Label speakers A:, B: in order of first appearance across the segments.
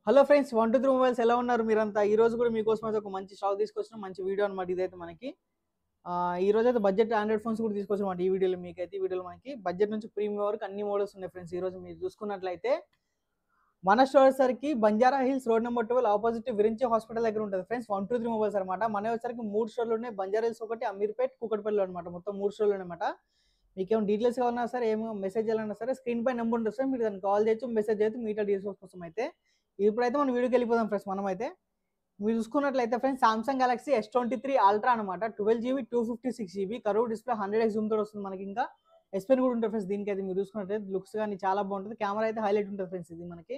A: Hello friends, 123 mobiles ఎలా ఉన్నారు మీరంతా? ఈ రోజు కూడా మీకోసం అయితే ఒక మంచి స్టాక్ తీసుకొచ్చిన మంచి వీడియో అనమాట. ఇదైతే మనకి ఈ రోజు అయితే బడ్జెట్ ఆండ్రాయిడ్ ఫోన్స్ కూడా తీసుకొచ్చామాట. ఈ వీడియోలో మీకైతే ఈ వీడియోలో మనకి బడ్జెట్ నుంచి ప్రీమియం వరకు అన్ని మోడల్స్ ఉన్నాయి ఫ్రెండ్స్. ఈ రోజు మీరు చూసుకున్నట్లయితే మన స్టోర్ వచ్చేసరికి Banjara hills road number 12 opposite Virinchi hospital దగ్గర ఉంటుంది ఫ్రెండ్స్. 123 మొబైల్స్ అనమాట. మన వచ్చేసరికి 3 స్టోర్లు ఉన్నాయి. బంజారా హిల్స్ ఒకటి, అమీర్పేట్, కూకట్పల్లి అనమాట. మొత్తం 3 స్టోర్లు అనమాట. మీకేమైనా డీటెయిల్స్ కావాలన్నా సరే, ఏమో మెసేజ్ చేయాలన్నా సరే స్క్రీన్ పై నెంబర్ ఉంటుంది సార్. మీరు దాన్ని కాల్ చేయొచ్చు, మెసేజ్ చేయొచ్చు మీటర్ డీటెయిల్స్ కోసం అయితే. ఇప్పుడైతే మనం వీడియోకి వెళ్ళిపోదాం ఫ్రెండ్స్. మనమైతే మీరు చూసుకున్నట్లయితే friends, Samsung Galaxy S23 ultra అనమాట. 12GB 256GB curve display 100x Zoom తోటి వస్తుంది మనకి. ఇంకా ఎస్ పెన్ కూడా ఉంటుంది ఫ్రెండ్స్. దీనికైతే మీరు చూసుకున్నట్లయితే లుక్స్ కానీ చాలా బాగుంటుంది. కెమెరా అయితే హైలైట్ ఉంటుంది ఫ్రెండ్స్. ఇది మనకి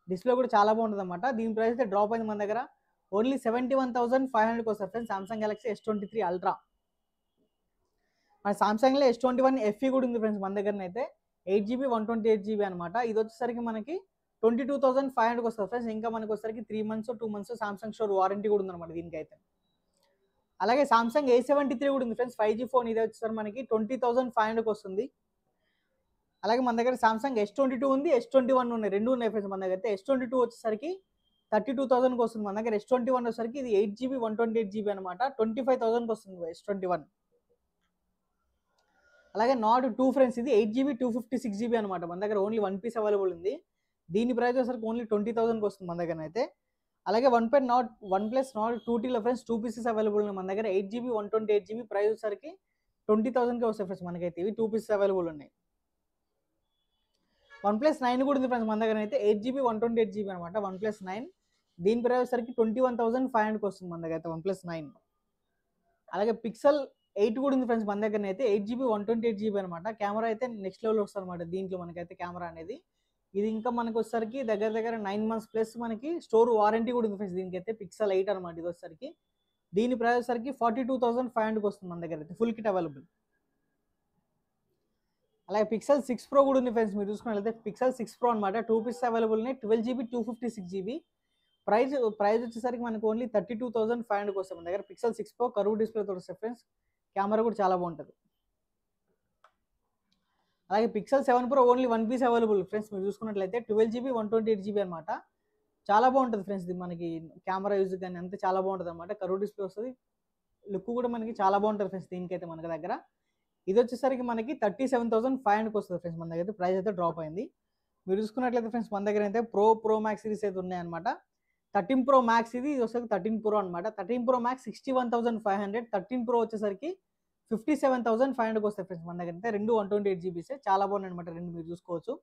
A: డిస్ప్లే కూడా చాలా బాగుంటుంది అనమాట. దీని ప్రైస్ అయితే డ్రాప్ అయింది మన దగ్గర. ఓన్లీ 71,500కి వస్తారు friends Samsung Galaxy S23 ultra. మన సామ్సంగ్లో S21 FE కూడా ఉంది ఫ్రెండ్స్ మన దగ్గర అయితే. 8GB 128GB అనమాట. ఇది వచ్చేసరికి మనకి 22,500కి వస్తుంది ఫ్రెండ్స్. ఇంకా మనకి వచ్చేసరికి 3 months 2 months Samsung store warranty కూడా ఉందన్నమాట దీనికైతే. అలాగే సామ్సంగ్ A73 కూడా ఉంది ఫ్రెండ్స్. 5G phone. ఇది వచ్చేసరికి మనకి 20,500కి వస్తుంది. అలాగే మన దగ్గర సామ్సంగ్ S22 ఉంది, S21 ఉన్నాయి, రెండు ఉన్నాయి ఫ్రెండ్స్ మన దగ్గర అయితే. S22 వచ్చేసరికి 32,000కి వస్తుంది మన దగ్గర. S21 వచ్చేసరికి ఇది 8GB 128GB అనమాట. 25,000కి వస్తుంది S21. అలాగే నాట్ 2 ఫ్రెండ్స్, ఇది 8GB 256GB అనమాట. మన దగ్గర ఓన్లీ 1 పీస్ అవైలబుల్ ఉంది. దీని ప్రైస్ వచ్చేసరికి ఓన్లీ 20,000కి వస్తుంది మన దగ్గర అయితే. అలాగే వన్ ప్లస్ నాట్ 2Tలో ఫ్రెండ్స్ 2 పీసెస్ అవైలబుల్ ఉన్నాయి మన దగ్గర. 8GB 128GB ప్రైస్ వచ్చేసరికి 20,000కి వస్తాయి ఫ్రెండ్స్ మనకైతే. ఇవి 2 పీసెస్ అవైలబుల్ ఉన్నాయి. OnePlus 9 కూడా ఉంది ఫ్రెండ్స్ మన దగ్గర అయితే. 8GB 128GB అనమాట. OnePlus 9 దీని ప్రైస్ వచ్చేసరికి 21,500కి వస్తుంది మన దగ్గర అయితే OnePlus 9. అలాగే Pixel 8 కూడా ఉంది ఫ్రెండ్స్ మన దగ్గర అయితే. 8GB 128GB అనమాట. కెమెరా అయితే నెక్స్ట్ లెవెల్ వస్తుంది అనమాట దీంట్లో మనకైతే కెమెరా అనేది. ఇది ఇంకా మనకు వచ్చేసరికి దగ్గర 9 months ప్లస్ మనకి స్టోర్ వారంటీ కూడా ఉంది ఫ్రెండ్స్ దీనికైతే. Pixel 8 అనమాట ఇది వచ్చేసరికి. దీని ప్రైస్ వచ్చేసరికి 42,500కి వస్తుంది మన దగ్గర అయితే. Full kit available. అలాగే Pixel 6 Pro కూడా ఉంది ఫ్రెండ్స్. మీరు చూసుకున్నట్లయితే Pixel 6 Pro అనమాట. 2 పీసెస్ అవైలబుల్ ఉన్నాయి. 12GB 256GB ప్రైస్ వచ్చేసరికి మనకు ఓన్లీ 32,500కి వస్తుంది మన దగ్గర. Pixel 6 Pro కర్వ్ డిస్ప్లే తోటి వస్తుంది ఫ్రెండ్స్. కెమెరా కూడా చాలా బాగుంటుంది. అలాగే Pixel 7 Pro only 1 piece available friends. మీరు చూసుకున్నట్లయితే 12GB 128GB అనమాట. చాలా బాగుంటుంది ఫ్రెండ్స్. ఇది మనకి కెమెరా యూజ్ కానీ అంతే చాలా బాగుంటుంది అనమాట. కర్వ్ డిస్ప్లే వస్తుంది. లుక్ కూడా మనకి చాలా బాగుంటుంది ఫ్రెండ్స్ దీనికైతే మనకి దగ్గర. ఇది వచ్చేసరికి మనకి 37,500కి వస్తుంది ఫ్రెండ్స్ మన దగ్గర. ప్రైస్ అయితే డ్రాప్ అయింది. మీరు చూసుకున్నట్లయితే ఫ్రెండ్స్ మన దగ్గర అయితే ప్రో మ్యాక్స్ సిరీస్ అయితే ఉన్నాయన్నమాట. 13 Pro Max ఇది వచ్చేసరికి 13 Pro అనమాట. 13 Pro Max 61,500. 13 Pro వచ్చేసరికి 57,500కి వస్తాయి ఫ్రెండ్స్ మన దగ్గర అయితే. రెండు 128GB చాలా బాగున్నాయి అనమాట. రెండు మీరు చూసుకోవచ్చు.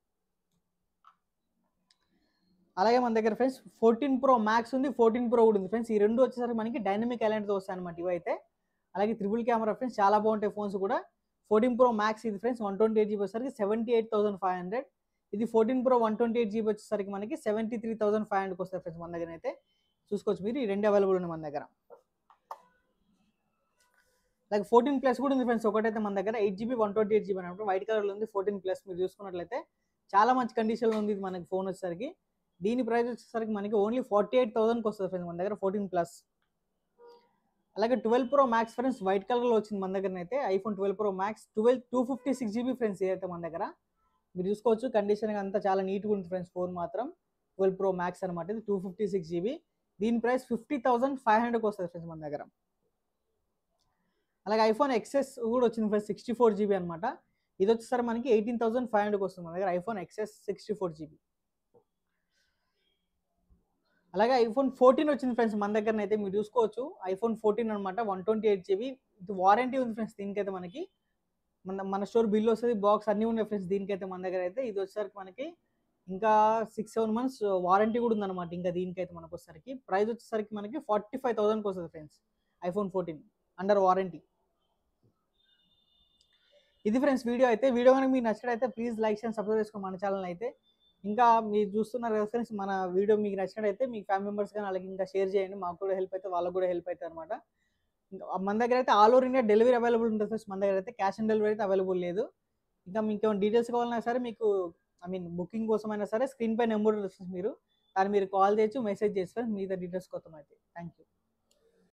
A: అలాగే మన దగ్గర ఫ్రెండ్స్ 14 Pro Max ఉంది, 14 Pro కూడా ఉంది ఫ్రెండ్స్. ఈ రెండు వచ్చేసరికి మనకి డైనమిక్ ఐలాండ్తో వస్తాయి అనమాట ఇవైతే. అలాగే ట్రిపుల్ కెమెరా ఫ్రెండ్స్ చాలా బాగుంటాయి ఫోన్స్ కూడా. 14 Pro Max ఇది ఫ్రెండ్స్ 128GB వచ్చేసరికి 78,500. ఇది 14 Pro 128GB వచ్చేసరికి మనకి 73,500కి వస్తాయి ఫ్రెండ్స్ మన దగ్గర అయితే. చూసుకోవచ్చు మీరు. ఈ రెండు అవైలబుల్ ఉన్నాయి మన దగ్గర. అలాగే 14 Plus కూడా ఉంది ఫ్రెండ్స్. ఒకటైతే మన దగ్గర 8GB 128GB అనమాట. వైట్ కలర్లో ఉంది 14 Plus. మీరు చూసుకున్నట్లయితే చాలా మంచి కండిషన్లో ఉంది ఇది మనకి ఫోన్ వచ్చేసరికి. దీని ప్రైస్ వచ్చేసరికి మనకి ఓన్లీ 48,000కి వస్తుంది ఫ్రెండ్స్ మన దగ్గర 14 Plus. అలాగే 12 Pro Max ఫ్రెండ్స్ వైట్ కలర్లో వచ్చింది మన దగ్గర అయితే. iPhone 12 Pro Max 256GB friends ఇదైతే మన దగ్గర. మీరు చూసుకోవచ్చు కండిషన్ అంతా చాలా నీట్గా ఉంది ఫ్రెండ్స్. ఫోన్ మాత్రం 12 Pro Max అనమాట. ఇది 256GB. దీని ప్రైస్ 50,500కి వస్తుంది ఫ్రెండ్స్ మన దగ్గర. అలాగే iPhone XS కూడా వచ్చింది ఫ్రెండ్స్ 64GB అనమాట. ఇది వచ్చేసరికి మనకి 18,500కి వస్తుంది మన దగ్గర iPhone XS 64GB. అలాగే iPhone 14 వచ్చింది ఫ్రెండ్స్ మన దగ్గర అయితే. మీరు చూసుకోవచ్చు iPhone 14 అనమాట. 128GB. ఇది వారంటీ ఉంది ఫ్రెండ్స్ దీనికైతే మనకి. మన స్టోర్ బిల్ వస్తుంది, బాక్స్ అన్నీ ఉన్నాయి ఫ్రెండ్స్ దీనికైతే మన దగ్గర అయితే. ఇది వచ్చేసరికి మనకి ఇంకా 6-7 months వారంటీ కూడా ఉందన్నమాట. ఇంకా దీనికైతే మనకు వచ్చేసరికి ప్రైస్ వచ్చేసరికి మనకి 45,000కి వస్తుంది ఫ్రెండ్స్ iPhone 14 అండర్ వారంటీ. ఇది ఫ్రెండ్స్ వీడియో అయితే. వీడియో కనుక మీకు నచ్చినట్లయితే ప్లీజ్ లైక్ అండ్ సబ్స్క్రైబ్ చేసుకోండి మన ఛానల్ అయితే. ఇంకా మీరు చూస్తున్నారు కదా ఫ్రెండ్స్, మన వీడియో మీకు నచ్చినట్లయితే మీ ఫ్యామిలీ మెంబర్స్ కానీ అలాగే ఇంకా షేర్ చేయండి. మాకు కూడా హెల్ప్ అయితే వాళ్ళకు కూడా హెల్ప్ అవుతుంది అనమాట. ఇంకా మన దగ్గర అయితే all over India delivery available ఉంటుంది ఫ్రెండ్స్ మన దగ్గర అయితే. క్యాష్ ఆన్ డెలివరీ అయితే అవైలబుల్ లేదు. ఇంకా మీకు ఏమైనా డీటెయిల్స్ కావాలన్నా సరే, మీకు బుకింగ్ కోసమైనా సరే స్క్రీన్ పై నెంబర్ ఉంటుంది మీరు దాన్ని మీరు కాల్ చేయొచ్చు, మెసేజ్ చేస్తారు మిగతా డీటెయిల్స్ కోసం అయితే. Thank you.